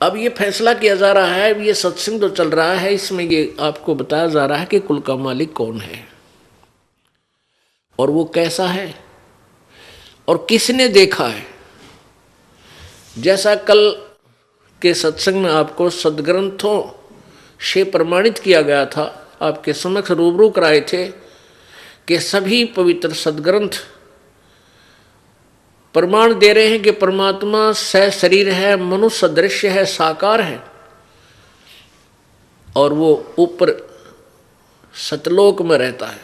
अब ये फैसला किया जा रहा है, ये सत्संग जो चल रहा है इसमें ये आपको बताया जा रहा है कि कुल का मालिक कौन है और वो कैसा है और किसने देखा है। जैसा कल के सत्संग में आपको सदग्रंथों से प्रमाणित किया गया था, आपके समक्ष रूबरू कराए थे कि सभी पवित्र सदग्रंथ प्रमाण दे रहे हैं कि परमात्मा सह शरीर है, मनुष्य सदृश्य है, साकार है और वो ऊपर सतलोक में रहता है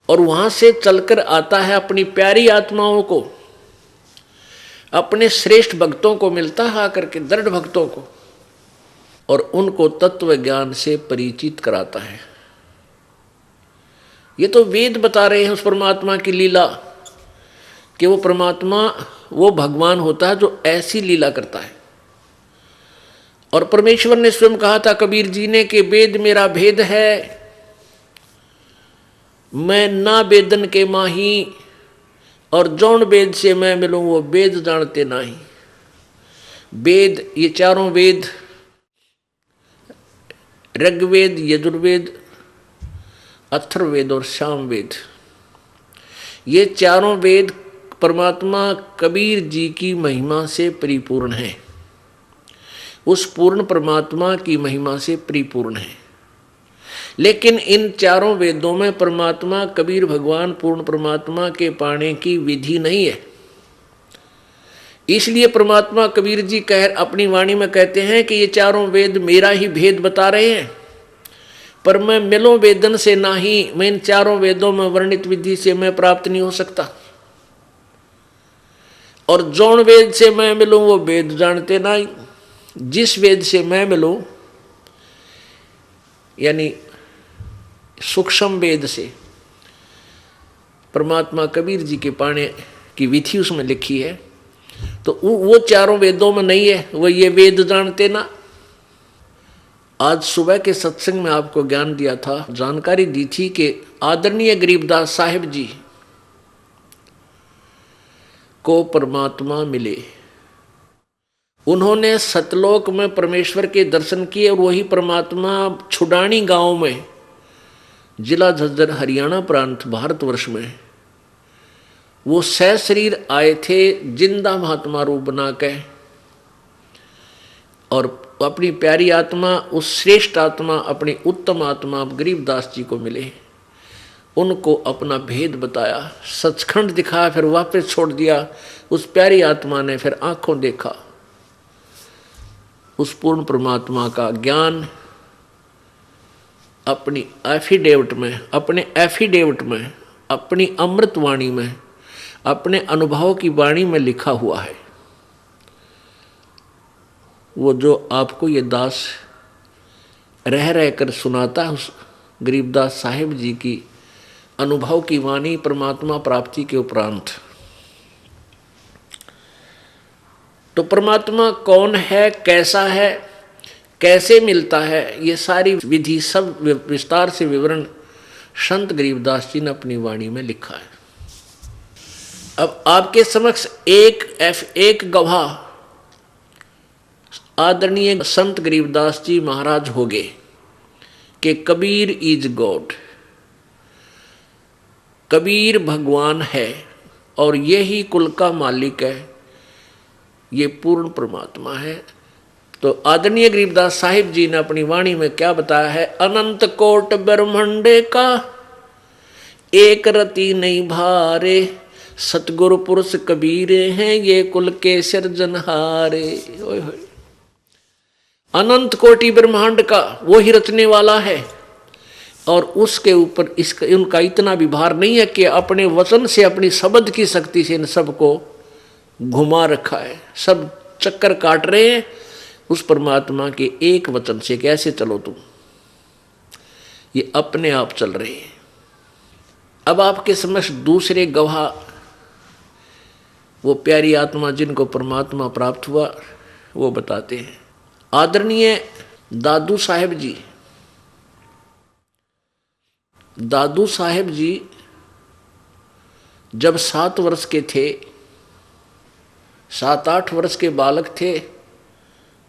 और वहां से चलकर आता है अपनी प्यारी आत्माओं को, अपने श्रेष्ठ भक्तों को मिलता है आकर के, दृढ़ भक्तों को, और उनको तत्व ज्ञान से परिचित कराता है। ये तो वेद बता रहे हैं उस परमात्मा की लीला कि वो परमात्मा वो भगवान होता है जो ऐसी लीला करता है। और परमेश्वर ने स्वयं कहा था कबीर जी ने कि वेद मेरा भेद है, मैं ना वेदन के माही, और जौन वेद से मैं मिलूं वो वेद जानते नहीं। वेद, ये चारों वेद, ऋग्वेद, यजुर्वेद, अथर्ववेद और सामवेद, ये चारों वेद परमात्मा कबीर जी की महिमा से परिपूर्ण है, उस पूर्ण परमात्मा की महिमा से परिपूर्ण है। लेकिन इन चारों वेदों में परमात्मा कबीर भगवान पूर्ण परमात्मा के पाने की विधि नहीं है। इसलिए परमात्मा कबीर जी अपनी वाणी में कहते हैं कि ये चारों वेद मेरा ही भेद बता रहे हैं, पर मैं मिलो वेदन से नाही, मैं इन चारों वेदों में वर्णित विधि से मैं प्राप्त नहीं हो सकता। और जौन वेद से मैं मिलूं वो वेद जानते नहीं। जिस वेद से मैं मिलूं यानी सूक्ष्म वेद से, परमात्मा कबीर जी के पाने की विधि उसमें लिखी है, तो वो चारों वेदों में नहीं है, वो ये वेद जानते ना। आज सुबह के सत्संग में आपको ज्ञान दिया था, जानकारी दी थी कि आदरणीय गरीबदास साहिब जी को परमात्मा मिले। उन्होंने सतलोक में परमेश्वर के दर्शन किए और वही परमात्मा छुडानी गांव में, जिला झज्जर, हरियाणा प्रांत, भारतवर्ष में, वो सह शरीर आए थे जिंदा महात्मा रूप बना के, और अपनी प्यारी आत्मा, उस श्रेष्ठ आत्मा, अपनी उत्तम आत्मा गरीबदास जी को मिले। उनको अपना भेद बताया, सचखंड दिखाया, फिर वापस छोड़ दिया। उस प्यारी आत्मा ने फिर आंखों देखा उस पूर्ण परमात्मा का ज्ञान अपनी एफिडेविट में, अपने एफिडेविट में, अपनी अमृत वाणी में, अपने अनुभव की वाणी में लिखा हुआ है। वो जो आपको ये दास रह रह कर सुनाता है, उस गरीबदास साहिब जी की अनुभव की वाणी परमात्मा प्राप्ति के उपरांत। तो परमात्मा कौन है, कैसा है, कैसे मिलता है, ये सारी विधि सब विस्तार से विवरण संत गरीबदास जी ने अपनी वाणी में लिखा है। अब आपके समक्ष एक गवाह आदरणीय संत गरीबदास जी महाराज हो गए कि कबीर इज गॉड, कबीर भगवान है और यही कुल का मालिक है, ये पूर्ण परमात्मा है। तो आदरणीय गरीबदास साहिब जी ने अपनी वाणी में क्या बताया है, अनंत कोट ब्रह्मंडे का एक रति नहीं भारे, सतगुरु पुरुष कबीरे हैं ये कुल के सिरजनहारे। अनंत कोटि ब्रह्मांड का वो ही रचने वाला है और उसके ऊपर उनका इतना भी भार नहीं है कि अपने वचन से, अपनी शब्द की शक्ति से इन सबको घुमा रखा है। सब चक्कर काट रहे हैं उस परमात्मा के एक वचन से, कैसे चलो तुम, ये अपने आप चल रहे हैं। अब आपके समक्ष दूसरे गवाह, वो प्यारी आत्मा जिनको परमात्मा प्राप्त हुआ, वो बताते हैं। आदरणीय दादू साहेब जी, दादू साहेब जी जब 7 वर्ष के थे, 7-8 वर्ष के बालक थे,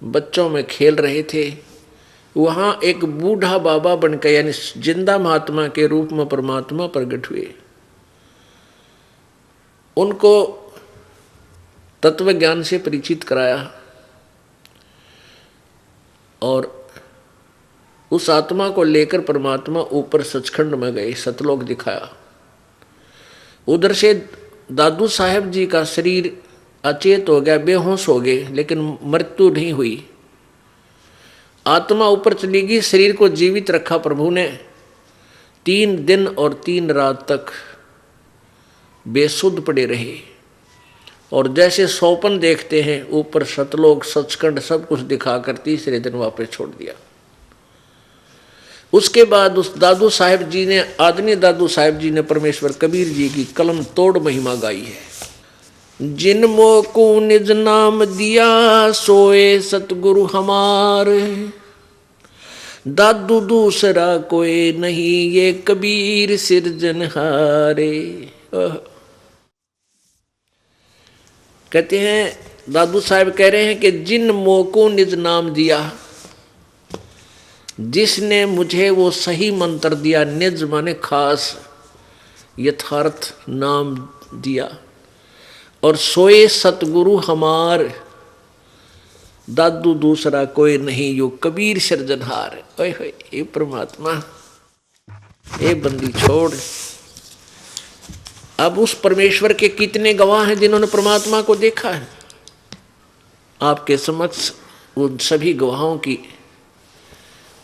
बच्चों में खेल रहे थे, वहां एक बूढ़ा बाबा बनकर यानी जिंदा महात्मा के रूप में परमात्मा प्रकट हुए। उनको तत्व ज्ञान से परिचित कराया और उस आत्मा को लेकर परमात्मा ऊपर सचखंड में गए, सतलोक दिखाया। उधर से दादू साहेब जी का शरीर अचेत हो गया, बेहोश हो गए, लेकिन मृत्यु नहीं हुई। आत्मा ऊपर चली गई, शरीर को जीवित रखा प्रभु ने। 3 दिन और 3 रात तक बेसुध पड़े रहे और जैसे स्वप्न देखते हैं ऊपर सतलोक सचखंड सब कुछ दिखाकर तीसरे दिन वापस छोड़ दिया। उसके बाद उस दादू साहेब जी ने, आदरणीय दादू साहेब जी ने परमेश्वर कबीर जी की कलम तोड़ महिमा गाई है। जिन मोको निज नाम दिया सोए सतगुरु हमारे, दादू दूसरा कोई नहीं ये कबीर सिरजनहारे। कहते हैं दादू साहब कह रहे हैं कि जिन मोको निज नाम दिया, जिसने मुझे वो सही मंत्र दिया, निज माने खास यथार्थ नाम दिया, और सोए सतगुरु हमार, दादू दूसरा कोई नहीं यो कबीर सिरजनहार। ओए होए ये परमात्मा, ये बंदी छोड़। अब उस परमेश्वर के कितने गवाह हैं जिन्होंने परमात्मा को देखा है। आपके समक्ष उन सभी गवाहों की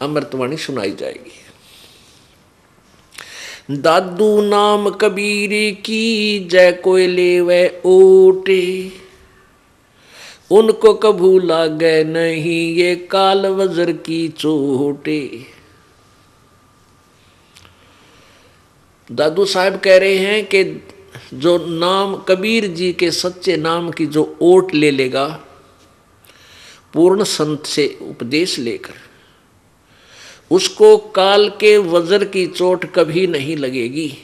अमृतवाणी सुनाई जाएगी। दादू नाम कबीर की जय कोई लेवे ओटे, उनको कभू लागे नहीं ये काल वज्र की चोटे। दादू साहब कह रहे हैं कि जो नाम कबीर जी के सच्चे नाम की जो ओट ले लेगा, पूर्ण संत से उपदेश लेकर, उसको काल के वज्र की चोट कभी नहीं लगेगी।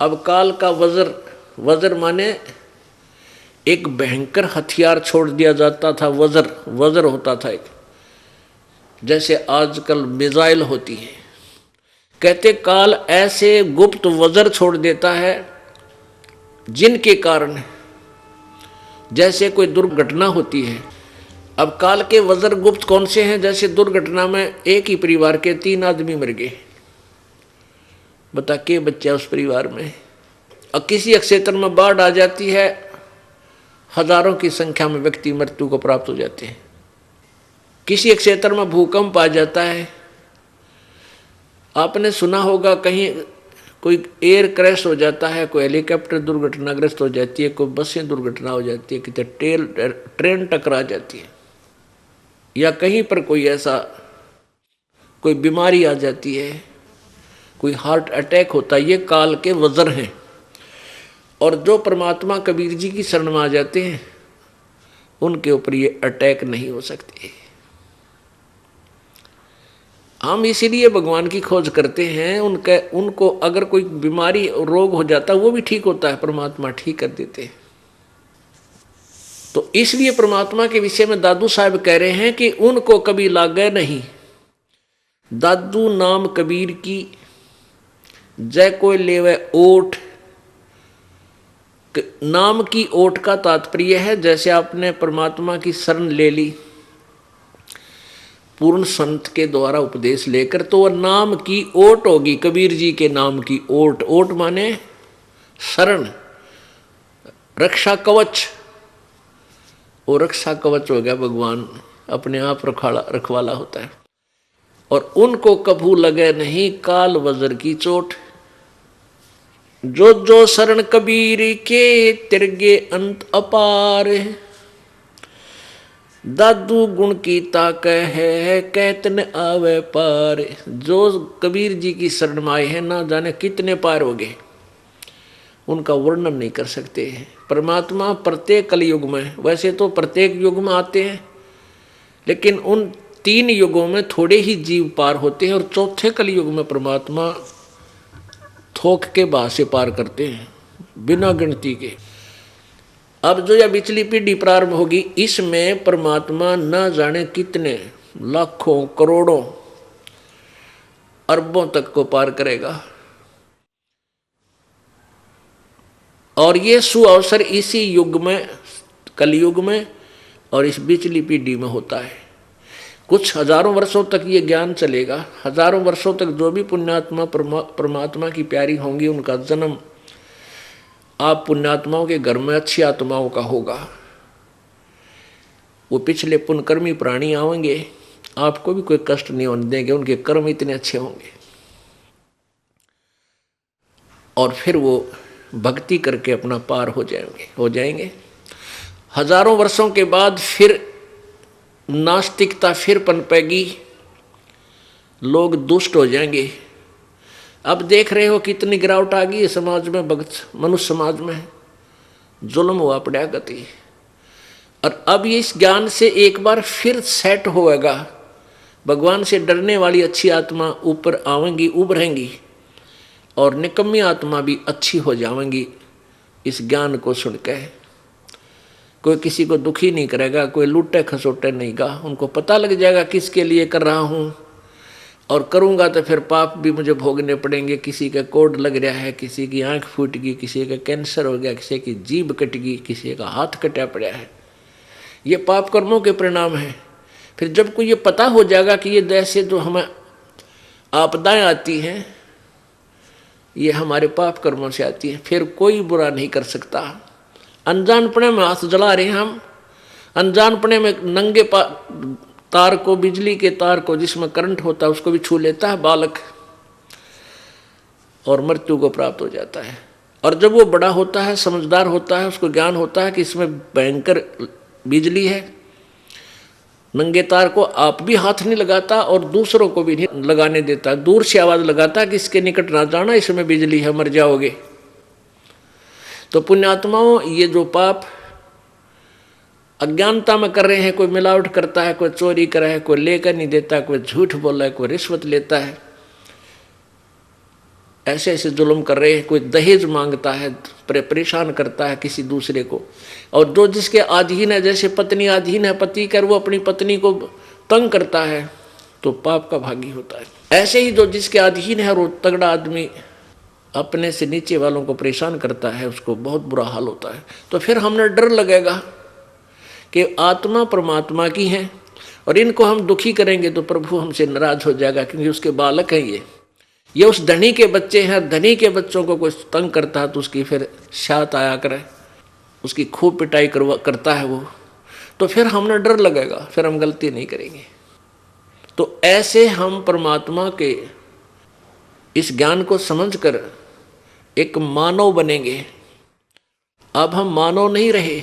अब काल का वज्र, वज्र माने एक भयंकर हथियार छोड़ दिया जाता था। वज्र होता था एक, जैसे आजकल मिसाइल होती है। कहते काल ऐसे गुप्त वज्र छोड़ देता है जिनके कारण जैसे कोई दुर्घटना होती है। अब काल के वज्र गुप्त कौन से हैं? जैसे दुर्घटना में एक ही परिवार के 3 आदमी मर गए, बता के बच्चा उस परिवार में। और किसी क्षेत्र में बाढ़ आ जाती है, हजारों की संख्या में व्यक्ति मृत्यु को प्राप्त हो जाते हैं। किसी क्षेत्र में भूकंप आ जाता है। आपने सुना होगा कहीं कोई एयर क्रैश हो जाता है, कोई हेलीकॉप्टर दुर्घटनाग्रस्त हो जाती है, कोई बसें दुर्घटना हो जाती है, कितने ट्रेन टकरा जाती है, या कहीं पर कोई ऐसा कोई बीमारी आ जाती है, कोई हार्ट अटैक होता है। ये काल के वज्र हैं। और जो परमात्मा कबीर जी की शरण में आ जाते हैं उनके ऊपर ये अटैक नहीं हो सकते। हम इसीलिए भगवान की खोज करते हैं। उनको अगर कोई बीमारी रोग हो जाता है वो भी ठीक होता है, परमात्मा ठीक कर देते हैं। तो इसलिए परमात्मा के विषय में दादू साहब कह रहे हैं कि उनको कभी लागे नहीं। दादू नाम कबीर की जय कोई लेवे ओठ। नाम की ओट का तात्पर्य है जैसे आपने परमात्मा की शरण ले ली पूर्ण संत के द्वारा उपदेश लेकर, तो वह नाम की ओट होगी। कबीर जी के नाम की ओट, ओट माने शरण, रक्षा कवच। वो रक्षा कवच हो गया, भगवान अपने आप रखवाला होता है। और उनको कभू लगे नहीं काल वज्र की चोट। जो जो शरण कबीर के तिरगे अंत अपार। दादू गुण की ताक है कहत न आवे पार। जो कबीर जी की शरण में आए हैं ना जाने कितने पार हो गए, उनका वर्णन नहीं कर सकते। परमात्मा प्रत्येक कलयुग में, वैसे तो प्रत्येक युग में आते हैं, लेकिन उन 3 युगों में थोड़े ही जीव पार होते हैं और चौथे कलयुग में परमात्मा थोक के बाह से पार करते हैं बिना गिनती के। अब जो यह पिछली पीढ़ी प्रारंभ होगी, इसमें परमात्मा न जाने कितने लाखों करोड़ों अरबों तक को पार करेगा। और ये सुअवसर इसी युग में, कलयुग में और इस पिछली पीढ़ी में होता है। कुछ हजारों वर्षों तक ये ज्ञान चलेगा। हजारों वर्षों तक जो भी पुण्यात्मा परमात्मा की प्यारी होंगी, उनका जन्म आप पुण्यात्माओं के घर में अच्छी आत्माओं का होगा। वो पिछले पुण्यकर्मी प्राणी आएंगे, आपको भी कोई कष्ट नहीं होने देंगे, उनके कर्म इतने अच्छे होंगे। और फिर वो भक्ति करके अपना पार हो जाएंगे। हजारों वर्षों के बाद फिर नास्तिकता फिर पनपेगी, लोग दुष्ट हो जाएंगे। अब देख रहे हो कितनी गिरावट आ गई है समाज में, भक्त मनुष्य समाज में जुल्म हुआ पड़ा गति। और अब ये इस ज्ञान से एक बार फिर सेट होएगा, भगवान से डरने वाली अच्छी आत्मा ऊपर आवेंगी, उभरेंगी, और निकम्मी आत्मा भी अच्छी हो जाएंगी इस ज्ञान को सुन के। कोई किसी को दुखी नहीं करेगा, कोई लूटे खसोटे नहीं गा। उनको पता लग जाएगा किसके लिए कर रहा हूँ, और करूँगा तो फिर पाप भी मुझे भोगने पड़ेंगे। किसी का कोड लग रहा है, किसी की आँख फूट गई, किसी का कैंसर हो गया, किसी की जीभ कट गई, किसी का हाथ कटा पड़ा है। ये पाप कर्मों के परिणाम हैं। फिर जब को ये पता हो जाएगा कि ये जैसे जो हमें आपदाएं आती हैं, ये हमारे पाप कर्मों से आती है, फिर कोई बुरा नहीं कर सकता। अनजानपने में हाथ जला रहे हैं हम, अनजानपने में नंगे तार को, बिजली के तार को जिसमें करंट होता है, उसको भी छू लेता है बालक और मृत्यु को प्राप्त हो जाता है। और जब वो बड़ा होता है, समझदार होता है, उसको ज्ञान होता है कि इसमें भयंकर बिजली है, नंगे तार को आप भी हाथ नहीं लगाता और दूसरों को भी नहीं लगाने देता, दूर से आवाज लगाता कि इसके निकट ना जाना, इसमें बिजली है, मर जाओगे। तो पुण्यात्माओं, ये जो पाप अज्ञानता में कर रहे हैं, कोई मिलावट करता है, कोई चोरी कर रहा है, कोई लेकर नहीं देता, कोई झूठ बोल रहा है, कोई रिश्वत लेता है, ऐसे ऐसे जुल्म कर रहे हैं, कोई दहेज मांगता है, परेशान करता है किसी दूसरे को। और जो जिसके अधीन है, जैसे पत्नी अधीन है पति कर, वो अपनी पत्नी को तंग करता है तो पाप का भागी होता है। ऐसे ही जो जिसके अधीन है, वो तगड़ा आदमी अपने से नीचे वालों को परेशान करता है, उसको बहुत बुरा हाल होता है। तो फिर हमें डर लगेगा कि आत्मा परमात्मा की है और इनको हम दुखी करेंगे तो प्रभु हमसे नाराज हो जाएगा, क्योंकि उसके बालक हैं ये उस धनी के बच्चे हैं। धनी के बच्चों को कोई तंग करता है तो उसकी फिर शात आया करे, उसकी खूब पिटाई करता है वो, तो फिर हमें डर लगेगा, फिर हम गलती नहीं करेंगे। तो ऐसे हम परमात्मा के इस ज्ञान को समझकर एक मानव बनेंगे। अब हम मानव नहीं रहे,